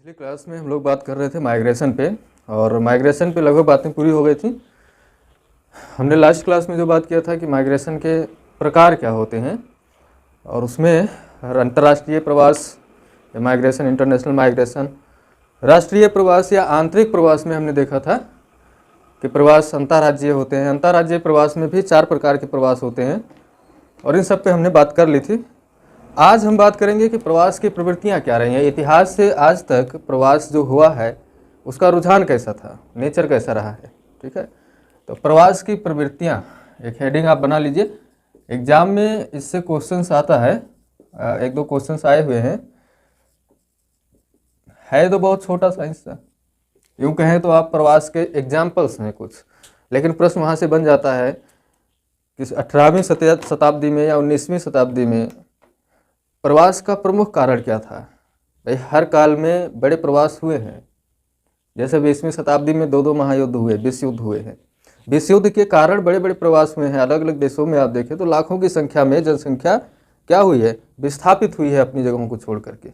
पिछली क्लास में हम लोग बात कर रहे थे माइग्रेशन पे, और माइग्रेशन पे लगभग बातें पूरी हो गई थी। हमने लास्ट क्लास में जो बात किया था कि माइग्रेशन के प्रकार क्या होते हैं, और उसमें अंतर्राष्ट्रीय प्रवास या माइग्रेशन, इंटरनेशनल माइग्रेशन, राष्ट्रीय प्रवास या आंतरिक प्रवास में हमने देखा था कि प्रवास अंतर्राज्यीय होते हैं। अंतर्राज्यीय प्रवास में भी 4 प्रकार के प्रवास होते हैं, और इन सब पे हमने बात कर ली थी। आज हम बात करेंगे कि प्रवास की प्रवृत्तियां क्या रही हैं, इतिहास से आज तक प्रवास जो हुआ है उसका रुझान कैसा था, नेचर कैसा रहा है। ठीक है, तो प्रवास की प्रवृत्तियां एक हेडिंग आप बना लीजिए। एग्जाम में इससे क्वेश्चंस आता है, 1-2 क्वेश्चंस आए हुए हैं। है तो बहुत छोटा सा हिस्सा, यूँ कहें तो आप प्रवास के एग्जाम्पल्स हैं कुछ, लेकिन प्रश्न वहाँ से बन जाता है कि 18वीं शताब्दी में या 19वीं शताब्दी में प्रवास का प्रमुख कारण क्या था। भाई हर काल में बड़े प्रवास हुए हैं, जैसे 20वीं शताब्दी में 2 महायुद्ध हुए, विश्व युद्ध हुए हैं। विश्व युद्ध के कारण बड़े बड़े प्रवास हुए हैं। अलग अलग देशों में आप देखें तो लाखों की संख्या में जनसंख्या क्या हुई है, विस्थापित हुई है अपनी जगहों को छोड़ करके।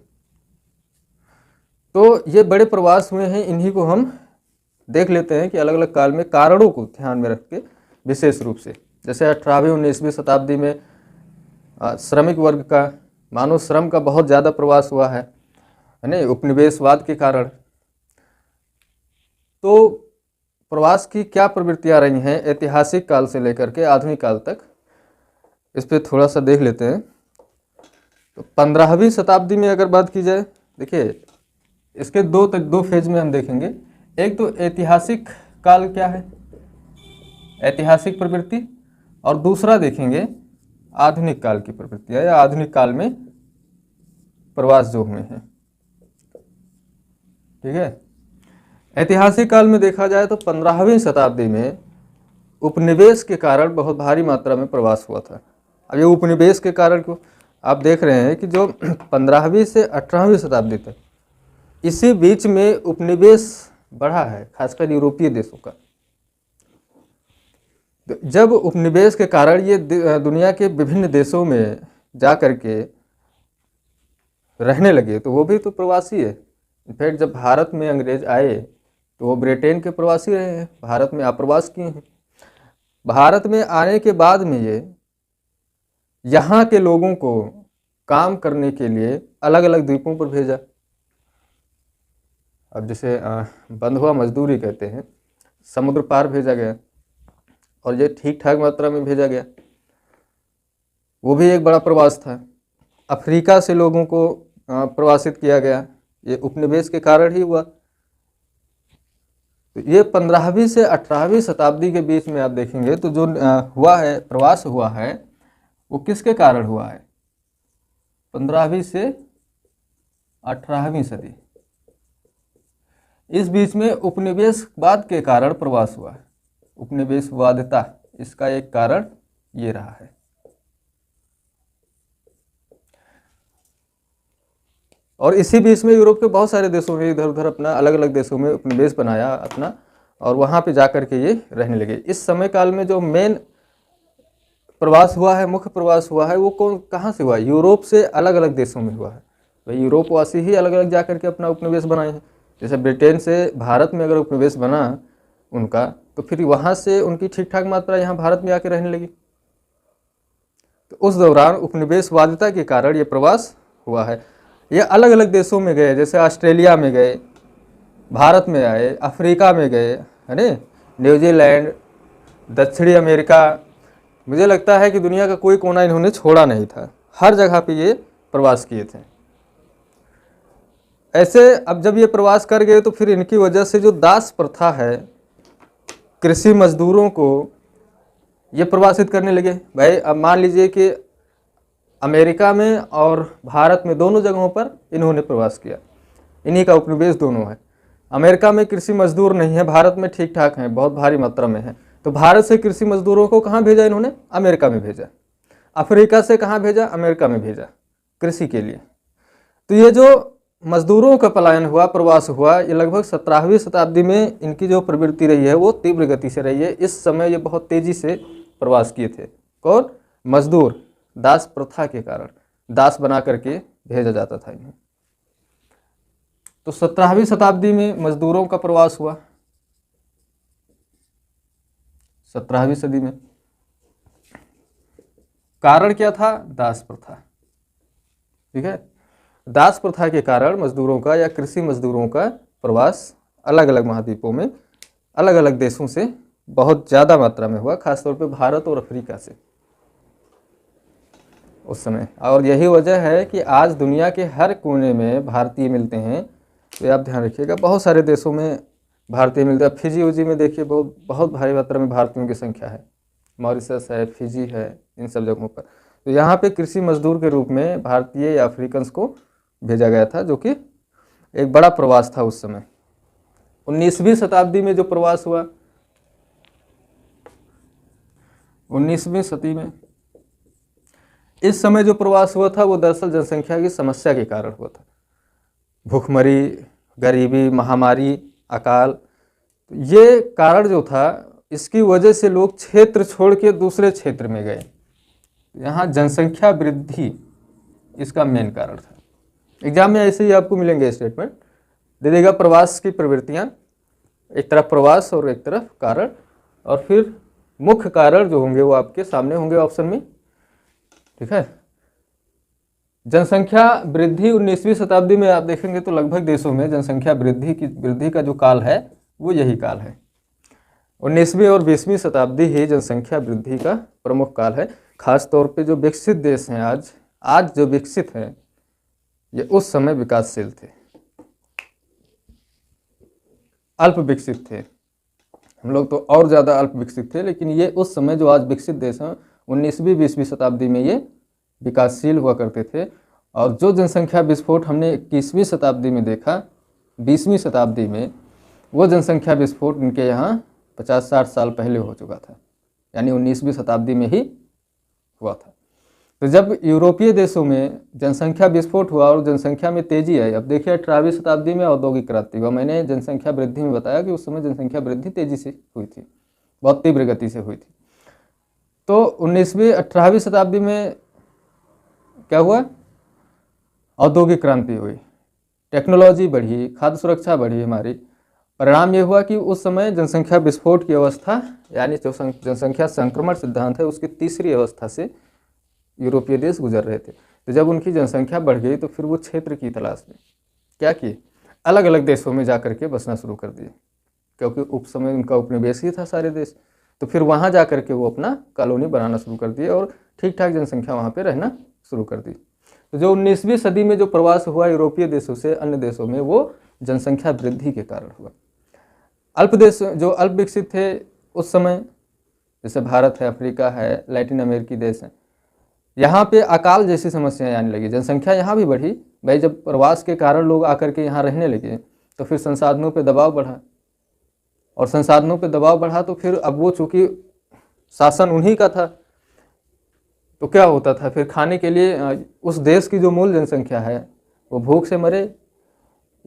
तो ये बड़े प्रवास हुए हैं, इन्हीं को हम देख लेते हैं कि अलग अलग काल में कारणों को ध्यान में रख के विशेष रूप से, जैसे 18वीं 19वीं शताब्दी में श्रमिक वर्ग का, मानव श्रम का बहुत ज़्यादा प्रवास हुआ है ना, उपनिवेशवाद के कारण। तो प्रवास की क्या प्रवृत्तियां रही हैं ऐतिहासिक काल से लेकर के आधुनिक काल तक, इस पर थोड़ा सा देख लेते हैं। तो 15वीं शताब्दी में अगर बात की जाए, देखिए इसके दो फेज में हम देखेंगे। एक तो ऐतिहासिक काल क्या है, ऐतिहासिक प्रवृत्ति, और दूसरा देखेंगे आधुनिक काल की प्रवृत्तियां या आधुनिक काल में प्रवास जो हुए हैं। ठीक है, ऐतिहासिक काल में देखा जाए तो 15वीं शताब्दी में उपनिवेश के कारण बहुत भारी मात्रा में प्रवास हुआ था। अब ये उपनिवेश के कारण को आप देख रहे हैं कि जो 15वीं से 18वीं शताब्दी तक इसी बीच में उपनिवेश बढ़ा है, खासकर यूरोपीय देशों का। जब उपनिवेश के कारण ये दुनिया के विभिन्न देशों में जा कर के रहने लगे, तो वो भी तो प्रवासी है। इनफैक्ट जब भारत में अंग्रेज आए तो वो ब्रिटेन के प्रवासी रहे हैं, भारत में आप्रवास किए हैं। भारत में आने के बाद में ये यहाँ के लोगों को काम करने के लिए अलग अलग द्वीपों पर भेजा। अब जैसे बंधुआ मजदूरी कहते हैं, समुद्र पार भेजा गया, और ये ठीक ठाक मात्रा में भेजा गया, वो भी एक बड़ा प्रवास था। अफ्रीका से लोगों को प्रवासित किया गया, ये उपनिवेश के कारण ही हुआ। तो ये 15वीं से 18वीं शताब्दी के बीच में आप देखेंगे तो जो हुआ है, प्रवास हुआ है, वो किसके कारण हुआ है। 15वीं से 18वीं सदी, इस बीच में उपनिवेशवाद के कारण प्रवास हुआ है। उपनिवेशवादिता, इसका एक कारण ये रहा है। और इसी बीच में यूरोप के बहुत सारे देशों में इधर उधर अपना अलग अलग देशों में उपनिवेश बनाया अपना, और वहाँ पे जा कर के ये रहने लगे। इस समय काल में जो मेन प्रवास हुआ है, मुख्य प्रवास हुआ है, वो कहाँ से हुआ है, यूरोप से अलग अलग देशों में हुआ है। भाई यूरोपवासी ही अलग अलग जा कर के अपना उपनिवेश बनाए हैं। जैसे ब्रिटेन से भारत में अगर उपनिवेश बना उनका, तो फिर वहाँ से उनकी ठीक ठाक मात्रा यहाँ भारत में आके रहने लगी। तो उस दौरान उपनिवेशवादिता के कारण ये प्रवास हुआ है। ये अलग अलग देशों में गए, जैसे ऑस्ट्रेलिया में गए, भारत में आए, अफ्रीका में गए, है ना, न्यूजीलैंड, दक्षिणी अमेरिका। मुझे लगता है कि दुनिया का कोई कोना इन्होंने छोड़ा नहीं था, हर जगह पे ये प्रवास किए थे। ऐसे अब जब ये प्रवास कर गए तो फिर इनकी वजह से जो दास प्रथा है, कृषि मजदूरों को ये प्रवासित करने लगे। भाई अब मान लीजिए कि अमेरिका में और भारत में दोनों जगहों पर इन्होंने प्रवास किया, इन्हीं का उपनिवेश दोनों है। अमेरिका में कृषि मजदूर नहीं है, भारत में ठीक ठाक हैं, बहुत भारी मात्रा में है। तो भारत से कृषि मजदूरों को कहाँ भेजा इन्होंने, अमेरिका में भेजा। अफ्रीका से कहाँ भेजा, अमेरिका में भेजा, कृषि के लिए। तो ये जो मजदूरों का पलायन हुआ, प्रवास हुआ, ये लगभग 17वीं शताब्दी में इनकी जो प्रवृत्ति रही है वो तीव्र गति से रही है। इस समय ये बहुत तेजी से प्रवास किए थे। कौन, मजदूर, दास प्रथा के कारण दास बना करके भेजा जाता था इन्हें। तो 17वीं शताब्दी में मजदूरों का प्रवास हुआ, 17वीं सदी में। कारण क्या था? दास प्रथा। ठीक है, दास प्रथा के कारण मजदूरों का या कृषि मजदूरों का प्रवास अलग अलग महाद्वीपों में अलग अलग देशों से बहुत ज़्यादा मात्रा में हुआ, खासतौर पे भारत और अफ्रीका से उस समय। और यही वजह है कि आज दुनिया के हर कोने में भारतीय मिलते हैं। तो आप ध्यान रखिएगा, बहुत सारे देशों में भारतीय मिलते हैं। फिजी उजी में देखिए बहुत बहुत भारी मात्रा में भारतीयों की संख्या है, मॉरिशस है, फिजी है, इन सब जगहों पर। तो यहाँ पे कृषि मजदूर के रूप में भारतीय या अफ्रीकन्स को भेजा गया था, जो कि एक बड़ा प्रवास था उस समय। 19वीं शताब्दी में जो प्रवास हुआ, 19वीं सदी में, इस समय जो प्रवास हुआ था वो दरअसल जनसंख्या की समस्या के कारण हुआ था। भूखमरी, गरीबी, महामारी, अकाल, तो ये कारण जो था, इसकी वजह से लोग क्षेत्र छोड़ के दूसरे क्षेत्र में गए। यहाँ जनसंख्या वृद्धि इसका मेन कारण था। एग्जाम में ऐसे ही आपको मिलेंगे स्टेटमेंट, दे देगा प्रवास की प्रवृत्तियाँ, एक तरफ प्रवास और एक तरफ कारण, और फिर मुख्य कारण जो होंगे वो आपके सामने होंगे ऑप्शन में। ठीक है, जनसंख्या वृद्धि 19वीं शताब्दी में आप देखेंगे तो लगभग देशों में जनसंख्या वृद्धि का जो काल है वो यही काल है। 19वीं और 20वीं शताब्दी ही जनसंख्या वृद्धि का प्रमुख काल है। खास तौर पे जो विकसित देश हैं आज जो विकसित हैं, ये उस समय विकासशील थे, अल्प विकसित थे। हम लोग तो और ज़्यादा अल्प विकसित थे, लेकिन ये उस समय जो आज विकसित देश हैं 19वीं 20वीं शताब्दी में ये विकासशील हुआ करते थे। और जो जनसंख्या विस्फोट हमने 21वीं शताब्दी में देखा, 20वीं शताब्दी में, वो जनसंख्या विस्फोट इनके यहाँ 50-60 साल पहले हो चुका था, यानी 19वीं शताब्दी में ही हुआ था। तो जब यूरोपीय देशों में जनसंख्या विस्फोट हुआ और जनसंख्या में तेजी आई, अब देखिए 18वीं शताब्दी में औद्योगिक क्रांति हुआ। मैंने जनसंख्या वृद्धि में बताया कि उस समय जनसंख्या वृद्धि तेजी से हुई थी, बहुत तीव्र गति से हुई थी। तो 18वीं शताब्दी में क्या हुआ? औद्योगिक क्रांति हुई, टेक्नोलॉजी बढ़ी, खाद्य सुरक्षा बढ़ी हमारी। परिणाम ये हुआ कि उस समय जनसंख्या विस्फोट की अवस्था, यानी जो जनसंख्या संक्रमण सिद्धांत है, उसकी तीसरी अवस्था से यूरोपीय देश गुजर रहे थे। तो जब उनकी जनसंख्या बढ़ गई तो फिर वो क्षेत्र की तलाश में क्या किए, अलग अलग देशों में जा करके बसना शुरू कर दिए, क्योंकि उस समय उनका उपनिवेश ही था सारे देश। तो फिर वहाँ जा करके वो अपना कॉलोनी बनाना शुरू कर दिए और ठीक ठाक जनसंख्या वहाँ पे रहना शुरू कर दी। तो जो 19वीं सदी में जो प्रवास हुआ यूरोपीय देशों से अन्य देशों में, वो जनसंख्या वृद्धि के कारण हुआ। अल्प देश जो अल्प विकसित थे उस समय, जैसे भारत है, अफ्रीका है, लैटिन अमेरिकी देश हैं, यहाँ पे अकाल जैसी समस्याएं आने लगी। जनसंख्या यहाँ भी बढ़ी भाई, जब प्रवास के कारण लोग आकर के यहाँ रहने लगे तो फिर संसाधनों पे दबाव बढ़ा, और संसाधनों पे दबाव बढ़ा तो फिर अब वो चूँकि शासन उन्हीं का था, तो क्या होता था फिर खाने के लिए उस देश की जो मूल जनसंख्या है वो भूख से मरे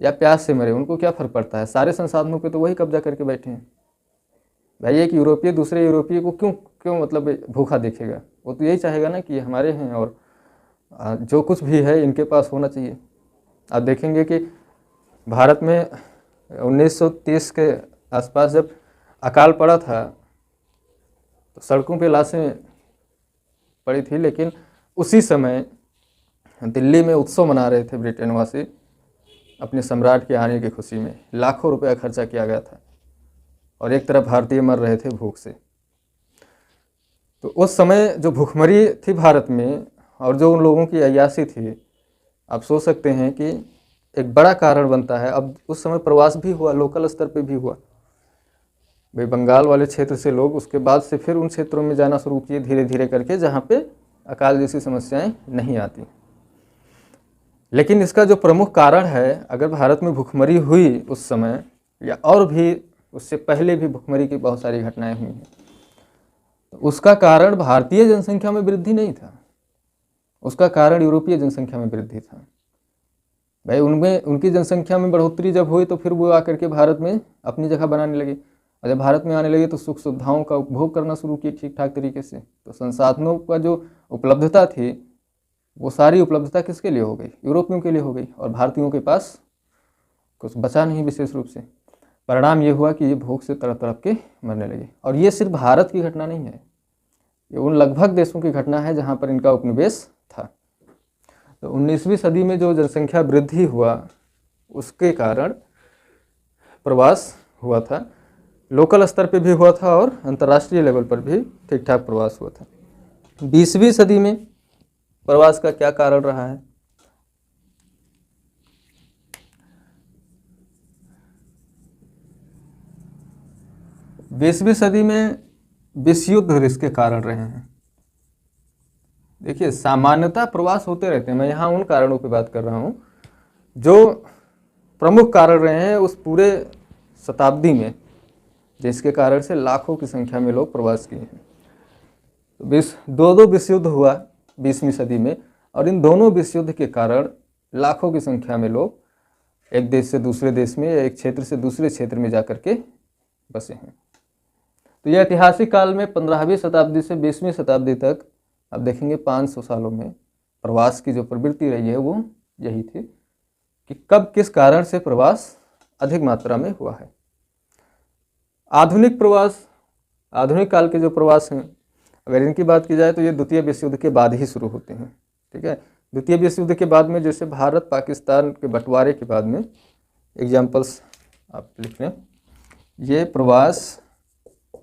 या प्यास से मरे, उनको क्या फ़र्क पड़ता है, सारे संसाधनों पे तो वही कब्जा करके बैठे हैं। भाई एक यूरोपीय दूसरे यूरोपीय को क्यों मतलब भूखा देखेगा, वो तो यही चाहेगा ना कि ये हमारे हैं और जो कुछ भी है इनके पास होना चाहिए। आप देखेंगे कि भारत में 1930 के आसपास जब अकाल पड़ा था तो सड़कों पे लाशें पड़ी थी, लेकिन उसी समय दिल्ली में उत्सव मना रहे थे ब्रिटेनवासी अपने सम्राट के आने की खुशी में। लाखों रुपया खर्चा किया गया था और एक तरफ भारतीय मर रहे थे भूख से। तो उस समय जो भूखमरी थी भारत में और जो उन लोगों की अय्याशी थी, आप सोच सकते हैं कि एक बड़ा कारण बनता है। अब उस समय प्रवास भी हुआ, लोकल स्तर पे भी हुआ भाई, बंगाल वाले क्षेत्र से लोग उसके बाद से फिर उन क्षेत्रों में जाना शुरू किए धीरे धीरे करके, जहाँ पे अकाल जैसी समस्याएं नहीं आती। लेकिन इसका जो प्रमुख कारण है, अगर भारत में भूखमरी हुई उस समय या और भी उससे पहले भी भूखमरी की बहुत सारी घटनाएं हुई हैं, तो उसका कारण भारतीय जनसंख्या में वृद्धि नहीं था, उसका कारण यूरोपीय जनसंख्या में वृद्धि था। भाई उनमें उनकी जनसंख्या में बढ़ोतरी जब हुई तो फिर वो आकर के भारत में अपनी जगह बनाने लगे, और जब भारत में आने लगे तो सुख सुविधाओं का उपभोग करना शुरू किए ठीक ठाक तरीके से। तो संसाधनों का जो उपलब्धता थी वो सारी उपलब्धता किसके लिए हो गई, यूरोपियों के लिए हो गई, और भारतीयों के पास कुछ बचा नहीं विशेष रूप से। परिणाम ये हुआ कि ये भूख से तड़प तड़प के मरने लगे। और ये सिर्फ भारत की घटना नहीं है, ये उन लगभग देशों की घटना है जहाँ पर इनका उपनिवेश था। तो 19वीं सदी में जो जनसंख्या वृद्धि हुआ उसके कारण प्रवास हुआ था, लोकल स्तर पे भी हुआ था और अंतर्राष्ट्रीय लेवल पर भी ठीक ठाक प्रवास हुआ था। 20वीं सदी में प्रवास का क्या कारण रहा है? 20वीं सदी में विश्व युद्ध इसके कारण रहे हैं। देखिए, सामान्यतः प्रवास होते रहते हैं, मैं यहाँ उन कारणों पे बात कर रहा हूँ जो प्रमुख कारण रहे हैं उस पूरे शताब्दी में, जिसके कारण से लाखों की संख्या में लोग प्रवास किए हैं। दो विश्व युद्ध हुआ 20वीं सदी में, और इन दोनों विश्व युद्ध के कारण लाखों की संख्या में लोग एक देश से दूसरे देश में या एक क्षेत्र से दूसरे क्षेत्र में जाकर के बसे हैं। तो यह ऐतिहासिक काल में 15वीं शताब्दी से 20वीं शताब्दी तक आप देखेंगे 500 सालों में प्रवास की जो प्रवृत्ति रही है वो यही थी कि कब किस कारण से प्रवास अधिक मात्रा में हुआ है। आधुनिक प्रवास, आधुनिक काल के जो प्रवास हैं, अगर इनकी बात की जाए तो ये द्वितीय विश्व युद्ध के बाद ही शुरू होते हैं। ठीक है, द्वितीय विश्व युद्ध के बाद में, जैसे भारत पाकिस्तान के बंटवारे के बाद में, एग्जाम्पल्स आप लिख लें, ये प्रवास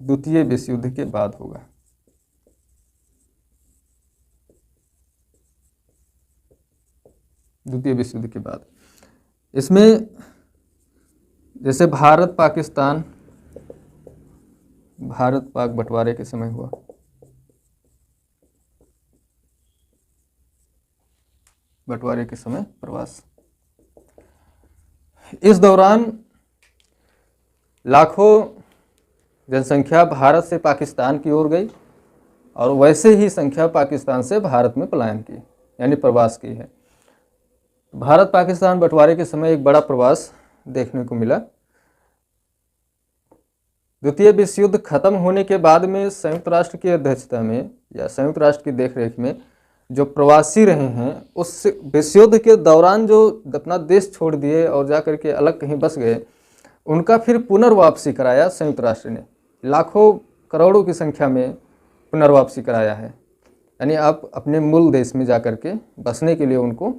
द्वितीय विश्व युद्ध के बाद होगा। द्वितीय विश्व युद्ध के बाद इसमें जैसे भारत पाक बंटवारे के समय हुआ, बंटवारे के समय प्रवास, इस दौरान लाखों जनसंख्या भारत से पाकिस्तान की ओर गई और वैसे ही संख्या पाकिस्तान से भारत में पलायन की, यानी प्रवास की है। भारत पाकिस्तान बंटवारे के समय एक बड़ा प्रवास देखने को मिला। द्वितीय विश्व युद्ध खत्म होने के बाद में संयुक्त राष्ट्र की अध्यक्षता में या संयुक्त राष्ट्र की देखरेख में जो प्रवासी रहे हैं, उस विश्व युद्ध के दौरान जो अपना देश छोड़ दिए और जाकर के अलग कहीं बस गए, उनका फिर पुनर्वापसी कराया संयुक्त राष्ट्र ने। लाखों करोड़ों की संख्या में पुनर्वापसी कराया है, यानी आप अपने मूल देश में जाकर के बसने के लिए उनको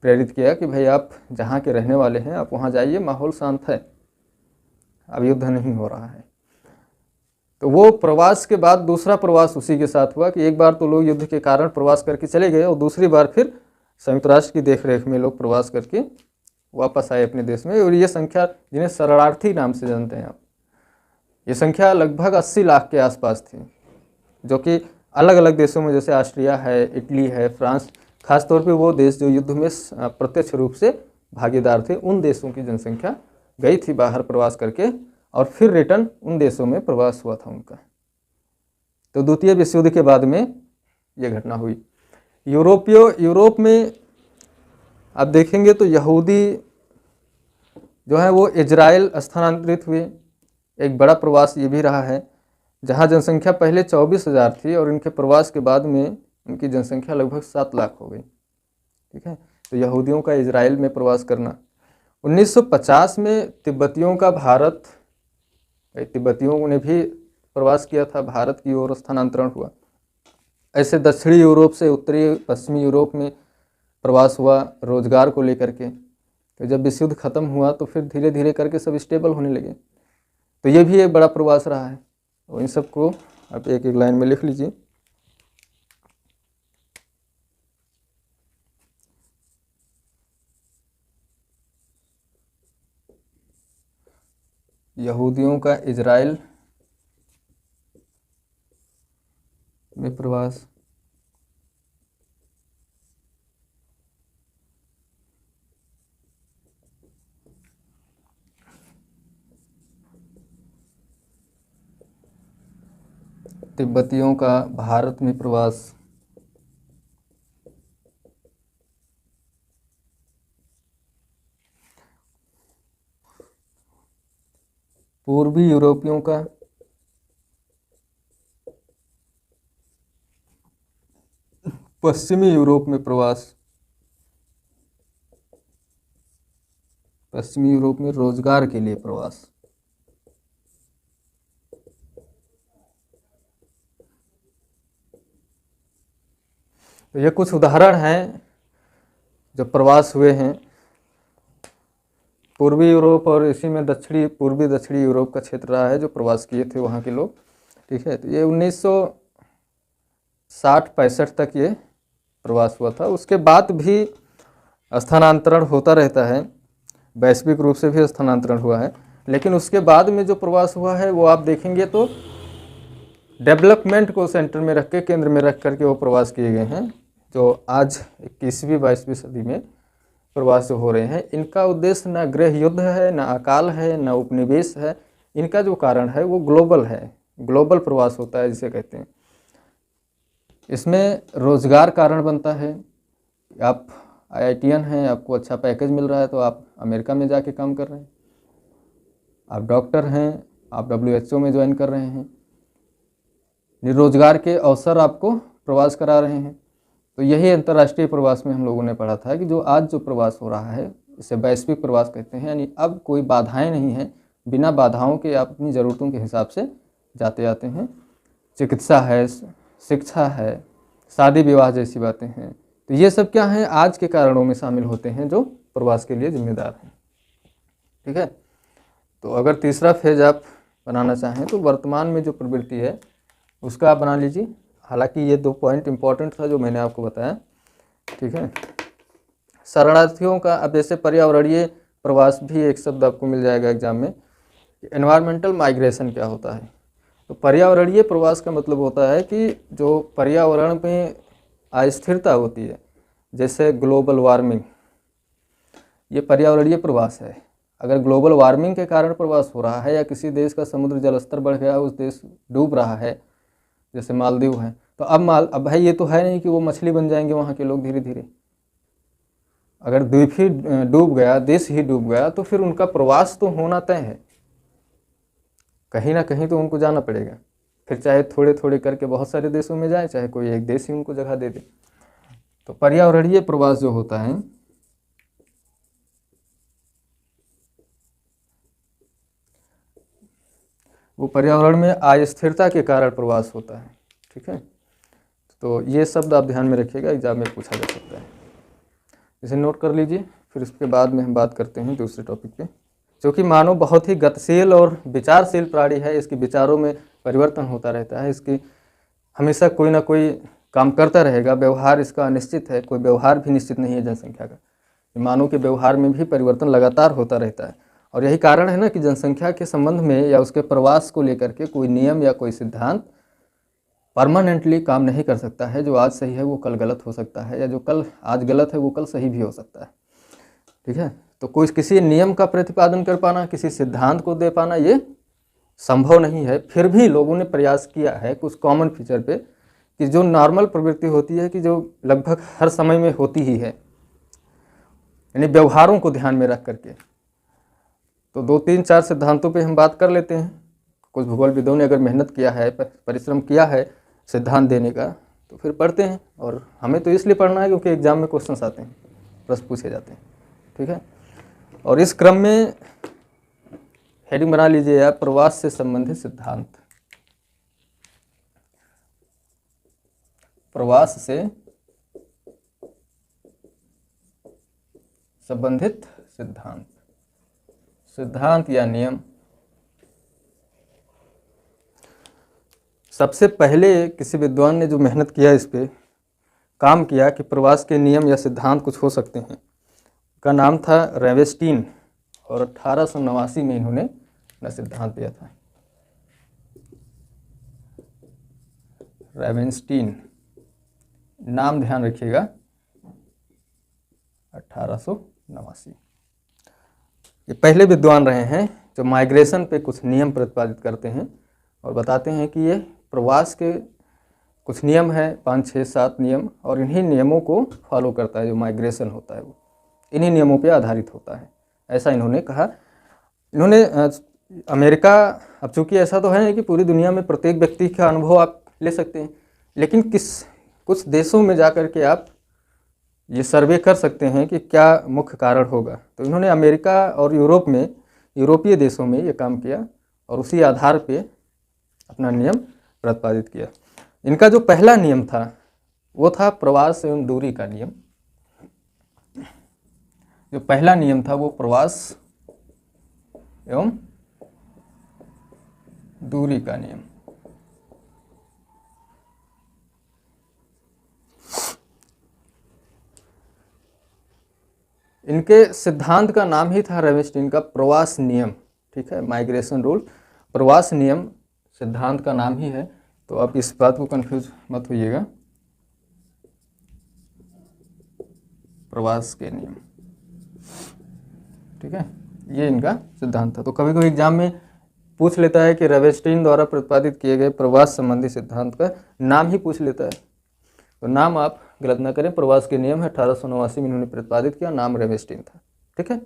प्रेरित किया कि भाई आप जहाँ के रहने वाले हैं आप वहाँ जाइए, माहौल शांत है, अब युद्ध नहीं हो रहा है। तो वो प्रवास के बाद दूसरा प्रवास उसी के साथ हुआ कि एक बार तो लोग युद्ध के कारण प्रवास करके चले गए और दूसरी बार फिर संयुक्त राष्ट्र की देखरेख में लोग प्रवास करके वापस आए अपने देश में। और ये संख्या, जिन्हें शरणार्थी नाम से जानते हैं आप, ये संख्या लगभग 80 लाख के आसपास थी, जो कि अलग अलग देशों में, जैसे ऑस्ट्रिया है, इटली है, फ्रांस, खासतौर पे वो देश जो युद्ध में प्रत्यक्ष रूप से भागीदार थे, उन देशों की जनसंख्या गई थी बाहर प्रवास करके और फिर रिटर्न उन देशों में प्रवास हुआ था उनका। तो द्वितीय विश्व युद्ध के बाद में ये घटना हुई। यूरोप में आप देखेंगे तो यहूदी जो है वो इजराइल स्थानांतरित हुए। एक बड़ा प्रवास ये भी रहा है, जहाँ जनसंख्या पहले 24,000 थी और इनके प्रवास के बाद में उनकी जनसंख्या लगभग 7 लाख हो गई। ठीक है, तो यहूदियों का इजराइल में प्रवास करना। 1950 में तिब्बतियों ने भी प्रवास किया था, भारत की ओर स्थानांतरण हुआ। ऐसे दक्षिणी यूरोप से उत्तरी पश्चिमी यूरोप में प्रवास हुआ रोजगार को लेकर के। तो जब विश्व युद्ध खत्म हुआ तो फिर धीरे धीरे करके सब स्टेबल होने लगे। तो ये भी एक बड़ा प्रवास रहा है। और इन सबको आप एक एक लाइन में लिख लीजिए। यहूदियों का इजराइल में प्रवास, तिब्बतियों का भारत में प्रवास, पूर्वी यूरोपियों का पश्चिमी यूरोप में प्रवास, पश्चिमी यूरोप में रोजगार के लिए प्रवास। तो ये कुछ उदाहरण हैं जो प्रवास हुए हैं पूर्वी यूरोप, और इसी में पूर्वी दक्षिणी यूरोप का क्षेत्र रहा है जो प्रवास किए थे वहाँ के लोग। ठीक है, तो ये 1960-65 तक ये प्रवास हुआ था। उसके बाद भी स्थानांतरण होता रहता है, वैश्विक रूप से भी स्थानांतरण हुआ है, लेकिन उसके बाद में जो प्रवास हुआ है वो आप देखेंगे तो डेवलपमेंट को सेंटर में रख के, केंद्र में रख करके वो प्रवास किए गए हैं। जो आज 21वीं-22वीं सदी में प्रवास जो हो रहे हैं, इनका उद्देश्य न गृह युद्ध है, न अकाल है, न उपनिवेश है। इनका जो कारण है वो ग्लोबल है, ग्लोबल प्रवास होता है जिसे कहते हैं। इसमें रोजगार कारण बनता है। आप IITian हैं, आपको अच्छा पैकेज मिल रहा है तो आप अमेरिका में जाके काम कर रहे हैं। आप डॉक्टर हैं, आप WHO में ज्वाइन कर रहे हैं। रोजगार के अवसर आपको प्रवास करा रहे हैं। तो यही अंतर्राष्ट्रीय प्रवास में हम लोगों ने पढ़ा था कि जो आज जो प्रवास हो रहा है इसे वैश्विक प्रवास कहते हैं। यानी अब कोई बाधाएं नहीं हैं, बिना बाधाओं के आप अपनी ज़रूरतों के हिसाब से जाते आते हैं। चिकित्सा है, शिक्षा है, शादी विवाह जैसी बातें हैं। तो ये सब क्या हैं, आज के कारणों में शामिल होते हैं जो प्रवास के लिए जिम्मेदार हैं। ठीक है, तो अगर तीसरा फेज आप बनाना चाहें तो वर्तमान में जो प्रवृत्ति है उसका आप बना लीजिए। हालांकि ये 2 पॉइंट इंपॉर्टेंट था जो मैंने आपको बताया। ठीक है, शरणार्थियों का, अब जैसे पर्यावरणीय प्रवास भी एक शब्द आपको मिल जाएगा एग्जाम में। एनवायरमेंटल माइग्रेशन क्या होता है? तो पर्यावरणीय प्रवास का मतलब होता है कि जो पर्यावरण में अस्थिरता होती है, जैसे ग्लोबल वार्मिंग, ये पर्यावरणीय प्रवास है। अगर ग्लोबल वार्मिंग के कारण प्रवास हो रहा है या किसी देश का समुद्र जलस्तर बढ़ गया, उस देश डूब रहा है, जैसे मालदीव है, तो अब भाई ये तो है नहीं कि वो मछली बन जाएंगे वहाँ के लोग धीरे धीरे। अगर द्वीप ही डूब गया, देश ही डूब गया, तो फिर उनका प्रवास तो होना तय है, कहीं ना कहीं तो उनको जाना पड़ेगा। फिर चाहे थोड़े थोड़े करके बहुत सारे देशों में जाए, चाहे कोई एक देश ही उनको जगह दे दे। तो पर्यावरणीय प्रवास जो होता है वो पर्यावरण में अस्थिरता के कारण प्रवास होता है। ठीक है, तो ये शब्द आप ध्यान में रखिएगा, एग्जाम में पूछा जा सकता है, इसे नोट कर लीजिए। फिर इसके बाद में हम बात करते हैं दूसरे टॉपिक पे। क्योंकि मानव बहुत ही गतिशील और विचारशील प्राणी है, इसके विचारों में परिवर्तन होता रहता है, इसकी हमेशा कोई ना कोई काम करता रहेगा। व्यवहार इसका अनिश्चित है, कोई व्यवहार भी निश्चित नहीं है जनसंख्या का। मानव के व्यवहार में भी परिवर्तन लगातार होता रहता है, और यही कारण है ना कि जनसंख्या के संबंध में या उसके प्रवास को लेकर के कोई नियम या कोई सिद्धांत परमानेंटली काम नहीं कर सकता है। जो आज सही है वो कल गलत हो सकता है, या जो कल आज गलत है वो कल सही भी हो सकता है। ठीक है, तो कोई किसी नियम का प्रतिपादन कर पाना, किसी सिद्धांत को दे पाना, ये संभव नहीं है। फिर भी लोगों ने प्रयास किया है कुछ कॉमन फीचर पे, कि जो नॉर्मल प्रवृत्ति होती है, कि जो लगभग हर समय में होती ही है, यानी व्यवहारों को ध्यान में रख करके। तो 2-3-4 सिद्धांतों पे हम बात कर लेते हैं। कुछ भूगोलविदों ने अगर मेहनत किया है, परिश्रम किया है सिद्धांत देने का, तो फिर पढ़ते हैं। और हमें तो इसलिए पढ़ना है क्योंकि एग्जाम में क्वेश्चंस आते हैं, प्रश्न पूछे जाते हैं। ठीक है, और इस क्रम में हेडिंग बना लीजिए आप, प्रवास से संबंधित सिद्धांत। प्रवास से संबंधित सिद्धांत, सिद्धांत या नियम। सबसे पहले किसी विद्वान ने जो मेहनत किया, इस पे काम किया कि प्रवास के नियम या सिद्धांत कुछ हो सकते हैं, का नाम था रेवेस्टीन, और 1889 में इन्होंने अपना सिद्धांत दिया था। रेवेस्टीन, नाम ध्यान रखिएगा, 1889। ये पहले विद्वान रहे हैं जो माइग्रेशन पे कुछ नियम प्रतिपादित करते हैं और बताते हैं कि ये प्रवास के कुछ नियम है, 5, 6, 7 नियम, और इन्हीं नियमों को फॉलो करता है। जो माइग्रेशन होता है वो इन्हीं नियमों पे आधारित होता है, ऐसा इन्होंने कहा। इन्होंने अमेरिका, अब चूंकि ऐसा तो है नहीं कि पूरी दुनिया में प्रत्येक व्यक्ति का अनुभव आप ले सकते हैं, लेकिन कुछ देशों में जा कर के आप ये सर्वे कर सकते हैं कि क्या मुख्य कारण होगा। तो इन्होंने अमेरिका और यूरोप में, यूरोपीय देशों में ये काम किया और उसी आधार पे अपना नियम प्रतिपादित किया। इनका जो पहला नियम था वो था प्रवास एवं दूरी का नियम। जो पहला नियम था वो प्रवास एवं दूरी का नियम। इनके सिद्धांत का नाम ही था रेवेस्टीन का प्रवास नियम। ठीक है, माइग्रेशन रूल, प्रवास नियम सिद्धांत का नाम ही है। तो आप इस बात को कंफ्यूज मत होइएगा, प्रवास के नियम। ठीक है, ये इनका सिद्धांत था। तो कभी कभी एग्जाम में पूछ लेता है कि रेवेस्टीन द्वारा प्रतिपादित किए गए प्रवास संबंधी सिद्धांत का नाम ही पूछ लेता है। तो नाम आप गलत ना करें, प्रवास के नियम है, 1889 में इन्होंने प्रतिपादित किया, नाम रेवेस्टीन था। ठीक है,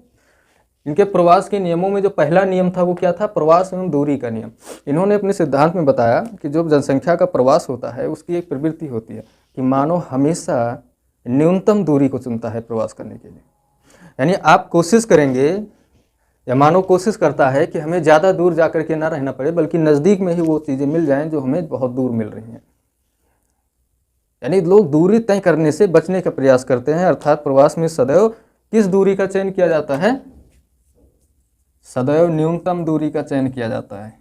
इनके प्रवास के नियमों में जो पहला नियम था वो क्या था, प्रवास एवं दूरी का नियम। इन्होंने अपने सिद्धांत में बताया कि जो जनसंख्या का प्रवास होता है उसकी एक प्रवृत्ति होती है कि मानव हमेशा न्यूनतम दूरी को चुनता है प्रवास करने के लिए। यानी आप कोशिश करेंगे या मानव कोशिश करता है कि हमें ज़्यादा दूर जा कर के ना रहना पड़े, बल्कि नज़दीक में ही वो चीज़ें मिल जाएं जो हमें बहुत दूर मिल रही हैं। यानी लोग दूरी तय करने से बचने का प्रयास करते हैं। अर्थात प्रवास में सदैव किस दूरी का चयन किया जाता है, सदैव न्यूनतम दूरी का चयन किया जाता है,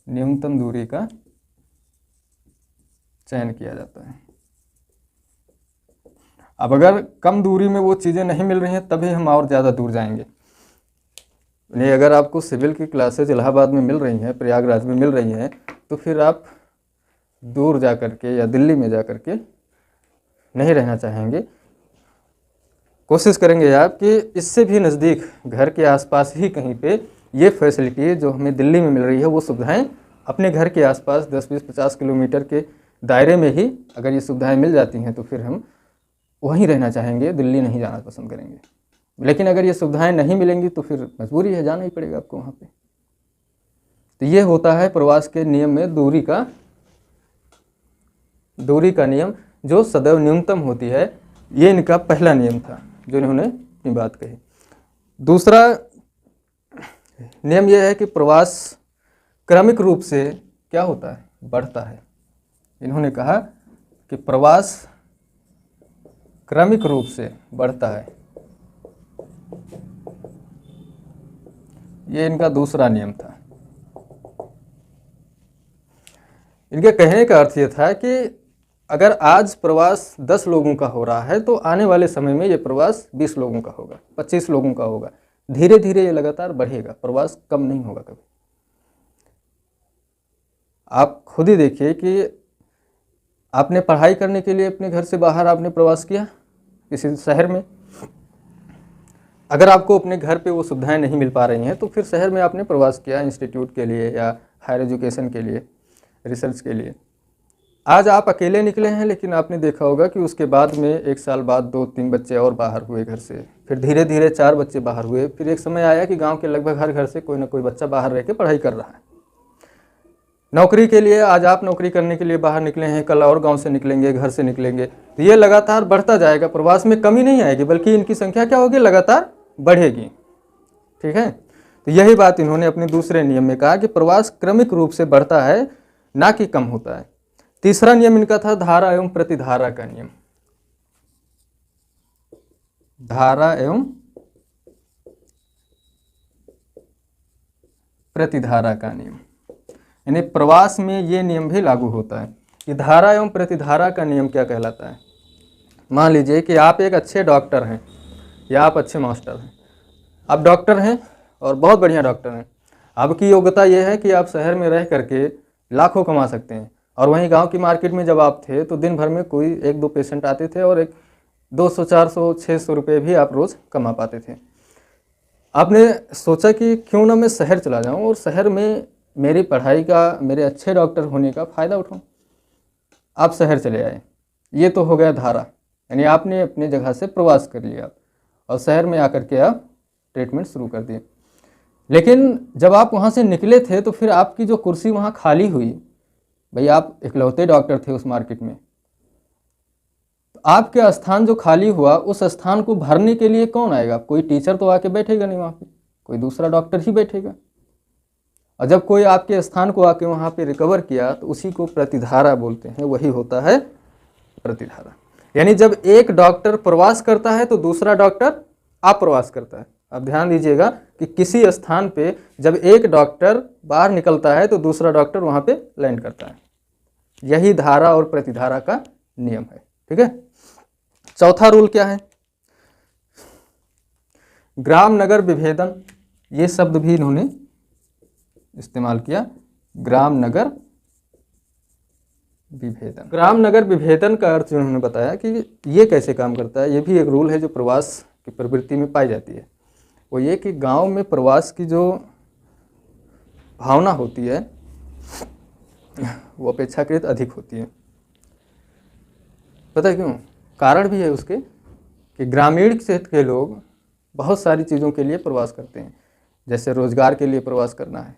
न्यूनतम दूरी का चयन किया जाता है। अब अगर कम दूरी में वो चीज़ें नहीं मिल रही हैं तभी हम और ज़्यादा दूर जाएंगे। नहीं, अगर आपको सिविल की क्लासेज इलाहाबाद में मिल रही हैं, प्रयागराज में मिल रही हैं, तो फिर आप दूर जा कर के या दिल्ली में जा कर के नहीं रहना चाहेंगे। कोशिश करेंगे आप कि इससे भी नज़दीक घर के आसपास ही कहीं पे ये फैसिलिटी जो हमें दिल्ली में मिल रही है वो सुविधाएं अपने घर के आसपास 10, 20, 50 किलोमीटर के दायरे में ही अगर ये सुविधाएं मिल जाती हैं तो फिर हम वहीं रहना चाहेंगे, दिल्ली नहीं जाना पसंद करेंगे। लेकिन अगर ये सुविधाएं नहीं मिलेंगी तो फिर मजबूरी है, जाना ही पड़ेगा आपको वहाँ पे। तो ये होता है प्रवास के नियम में दूरी का नियम जो सदैव न्यूनतम होती है। ये इनका पहला नियम था जो इन्होंने अपनी बात कही। दूसरा नियम यह है कि प्रवास क्रमिक रूप से क्या होता है, बढ़ता है। इन्होंने कहा कि प्रवास क्रमिक रूप से बढ़ता है, ये इनका दूसरा नियम था। इनके कहने का अर्थ ये था कि अगर आज प्रवास 10 लोगों का हो रहा है तो आने वाले समय में ये प्रवास 20 लोगों का होगा, 25 लोगों का होगा। धीरे धीरे ये लगातार बढ़ेगा, प्रवास कम नहीं होगा कभी। आप खुद ही देखिए कि आपने पढ़ाई करने के लिए अपने घर से बाहर आपने प्रवास किया किसी शहर में, अगर आपको अपने घर पे वो सुविधाएं नहीं मिल पा रही हैं तो फिर शहर में आपने प्रवास किया इंस्टीट्यूट के लिए या हायर एजुकेशन के लिए, रिसर्च के लिए। आज आप अकेले निकले हैं, लेकिन आपने देखा होगा कि उसके बाद में 1 साल बाद 2-3 बच्चे और बाहर हुए घर से, फिर धीरे धीरे 4 बच्चे बाहर हुए, फिर एक समय आया कि गांव के लगभग हर घर से कोई ना कोई बच्चा बाहर रह के पढ़ाई कर रहा है। नौकरी के लिए आज आप नौकरी करने के लिए बाहर निकले हैं, कल और गांव से निकलेंगे, घर से निकलेंगे। तो ये लगातार बढ़ता जाएगा, प्रवास में कमी नहीं आएगी बल्कि इनकी संख्या क्या होगी, लगातार बढ़ेगी। ठीक है, तो यही बात इन्होंने अपने दूसरे नियम में कहा कि प्रवास क्रमिक रूप से बढ़ता है, ना कि कम होता है। तीसरा नियम इनका था धारा एवं प्रतिधारा का नियम। धारा एवं प्रतिधारा का नियम, यानी प्रवास में ये नियम भी लागू होता है कि धारा एवं प्रतिधारा का नियम क्या कहलाता है। मान लीजिए कि आप एक अच्छे डॉक्टर हैं या आप अच्छे मास्टर हैं। आप डॉक्टर हैं और बहुत बढ़िया डॉक्टर हैं। आपकी योग्यता यह है कि आप शहर में रह करके लाखों कमा सकते हैं, और वहीं गांव की मार्केट में जब आप थे तो दिन भर में कोई 1-2 पेशेंट आते थे और 200, 400, 600 रुपये भी आप रोज़ कमा पाते थे। आपने सोचा कि क्यों ना मैं शहर चला जाऊं और शहर में मेरी पढ़ाई का, मेरे अच्छे डॉक्टर होने का फ़ायदा उठाऊं। आप शहर चले आए, ये तो हो गया धारा, यानी आपने अपनी जगह से प्रवास कर लिया और शहर में आकर के आप ट्रीटमेंट शुरू कर दिए। लेकिन जब आप वहाँ से निकले थे तो फिर आपकी जो कुर्सी वहाँ खाली हुई, भाई आप इकलौते डॉक्टर थे उस मार्केट में, तो आपके स्थान जो खाली हुआ उस स्थान को भरने के लिए कौन आएगा? कोई टीचर तो आके बैठेगा नहीं वहाँ पे, कोई दूसरा डॉक्टर ही बैठेगा। और जब कोई आपके स्थान को आके वहाँ पे रिकवर किया तो उसी को प्रतिधारा बोलते हैं, वही होता है प्रतिधारा। यानी जब एक डॉक्टर प्रवास करता है तो दूसरा डॉक्टर अप्रवास करता है। अब ध्यान दीजिएगा कि किसी स्थान पे जब एक डॉक्टर बाहर निकलता है तो दूसरा डॉक्टर वहाँ पे लैंड करता है। यही धारा और प्रतिधारा का नियम है। ठीक है। चौथा रूल क्या है? ग्राम नगर विभेदन, ये शब्द भी इन्होंने इस्तेमाल किया, ग्राम नगर विभेदन। ग्राम नगर विभेदन का अर्थ उन्होंने बताया कि ये कैसे काम करता है। ये भी एक रूल है जो प्रवास की प्रवृत्ति में पाई जाती है। वो ये कि गांव में प्रवास की जो भावना होती है वो अपेक्षाकृत अधिक होती है। पता है क्यों? कारण भी है उसके कि ग्रामीण क्षेत्र के लोग बहुत सारी चीज़ों के लिए प्रवास करते हैं, जैसे रोजगार के लिए प्रवास करना है,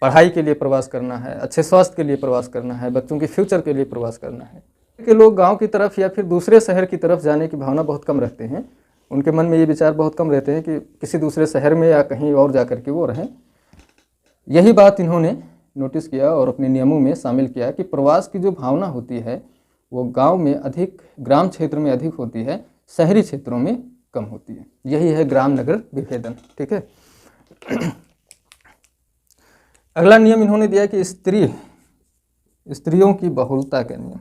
पढ़ाई के लिए प्रवास करना है, अच्छे स्वास्थ्य के लिए प्रवास करना है, बच्चों के फ्यूचर के लिए प्रवास करना है। के लोग गांव की तरफ या फिर दूसरे शहर की तरफ जाने की भावना बहुत कम रखते हैं। उनके मन में ये विचार बहुत कम रहते हैं कि किसी दूसरे शहर में या कहीं और जा कर के वो रहें। यही बात इन्होंने नोटिस किया और अपने नियमों में शामिल किया कि प्रवास की जो भावना होती है वो गांव में अधिक, ग्राम क्षेत्र में अधिक होती है, शहरी क्षेत्रों में कम होती है। यही है ग्राम नगर विभेदन। ठीक है। अगला नियम इन्होंने दिया कि स्त्रियों की बहुलता का नियम।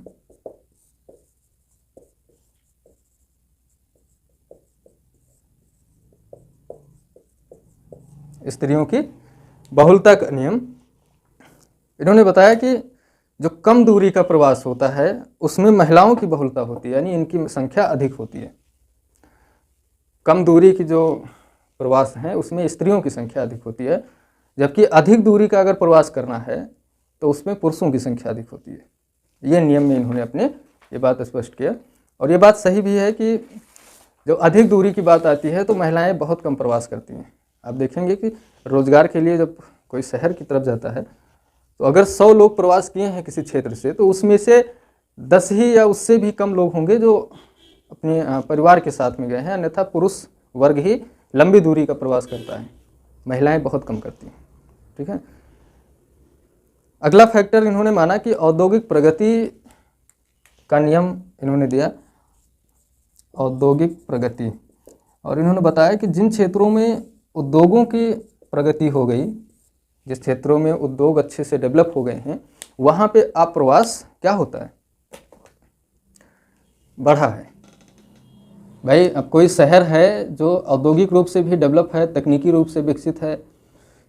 स्त्रियों की बहुलता का नियम इन्होंने बताया कि जो कम दूरी का प्रवास होता है उसमें महिलाओं की बहुलता होती है, यानी इनकी संख्या अधिक होती है। कम दूरी की जो प्रवास हैं उसमें स्त्रियों की संख्या अधिक होती है, जबकि अधिक दूरी का अगर प्रवास करना है तो उसमें पुरुषों की संख्या अधिक होती है। ये नियम में इन्होंने अपने ये बात स्पष्ट किया। और ये बात सही भी है कि जो अधिक दूरी की बात आती है तो महिलाएं बहुत कम प्रवास करती हैं। आप देखेंगे कि रोजगार के लिए जब कोई शहर की तरफ जाता है तो अगर 100 लोग प्रवास किए हैं किसी क्षेत्र से तो उसमें से 10 ही या उससे भी कम लोग होंगे जो अपने परिवार के साथ में गए हैं, अन्यथा पुरुष वर्ग ही लंबी दूरी का प्रवास करता है, महिलाएं बहुत कम करती हैं। ठीक है। अगला फैक्टर इन्होंने माना कि औद्योगिक प्रगति का नियम इन्होंने दिया, औद्योगिक प्रगति। और इन्होंने बताया कि जिन क्षेत्रों में उद्योगों की प्रगति हो गई, जिस क्षेत्रों में उद्योग अच्छे से डेवलप हो गए हैं, वहाँ पे अप्रवास क्या होता है? बढ़ा है। भाई अब कोई शहर है जो औद्योगिक रूप से भी डेवलप है, तकनीकी रूप से विकसित है,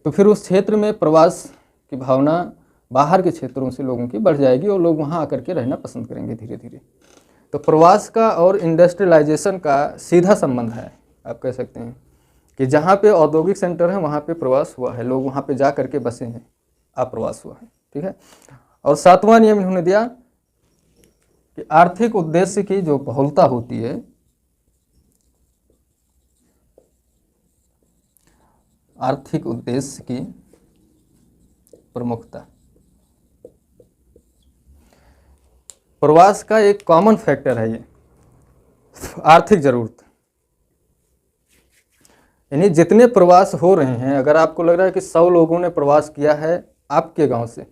तो फिर उस क्षेत्र में प्रवास की भावना बाहर के क्षेत्रों से लोगों की बढ़ जाएगी और लोग वहाँ आकर के रहना पसंद करेंगे धीरे धीरे। तो प्रवास का और इंडस्ट्रियलाइजेशन का सीधा संबंध है। आप कह सकते हैं कि जहाँ पे औद्योगिक सेंटर है वहाँ पे प्रवास हुआ है, लोग वहाँ पे जा करके बसे हैं, अप्रवास हुआ है। ठीक है। और 7वां नियम इन्होंने दिया कि आर्थिक उद्देश्य की जो बहुलता होती है, आर्थिक उद्देश्य की प्रमुखता, प्रवास का एक कॉमन फैक्टर है ये, आर्थिक जरूरत। यानी जितने प्रवास हो रहे हैं, अगर आपको लग रहा है कि 100 लोगों ने प्रवास किया है आपके गांव से,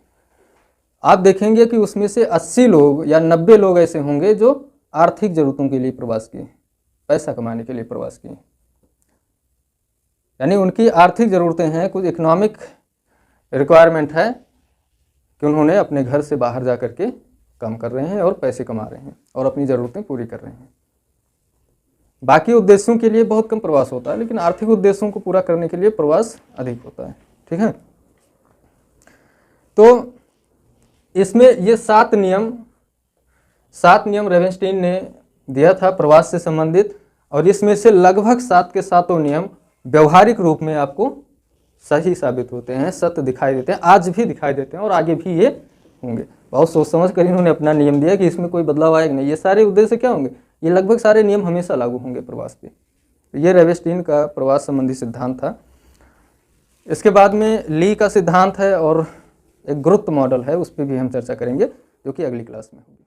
आप देखेंगे कि उसमें से 80 लोग या 90 लोग ऐसे होंगे जो आर्थिक जरूरतों के लिए प्रवास किए, पैसा कमाने के लिए प्रवास किए। यानी उनकी आर्थिक ज़रूरतें हैं, कुछ इकोनॉमिक रिक्वायरमेंट है कि उन्होंने अपने घर से बाहर जा कर के काम कर रहे हैं और पैसे कमा रहे हैं और अपनी ज़रूरतें पूरी कर रहे हैं। बाकी उद्देश्यों के लिए बहुत कम प्रवास होता है, लेकिन आर्थिक उद्देश्यों को पूरा करने के लिए प्रवास अधिक होता है। ठीक है। तो इसमें ये 7 नियम रेवेनस्टीन ने दिया था प्रवास से संबंधित, और इसमें से लगभग 7 के 7 नियम व्यवहारिक रूप में आपको सही साबित होते हैं, सत्य दिखाई देते हैं, आज भी दिखाई देते हैं और आगे भी ये होंगे। बहुत सोच समझ कर इन्होंने अपना नियम दिया कि इसमें कोई बदलाव आएगा नहीं। ये सारे उद्देश्य क्या होंगे? ये लगभग सारे नियम हमेशा लागू होंगे प्रवास पे। तो ये रेवेनस्टीन का प्रवास संबंधी सिद्धांत था। इसके बाद में ली का सिद्धांत है और एक गुरुत्व मॉडल है, उस पर भी हम चर्चा करेंगे जो कि अगली क्लास में होगी।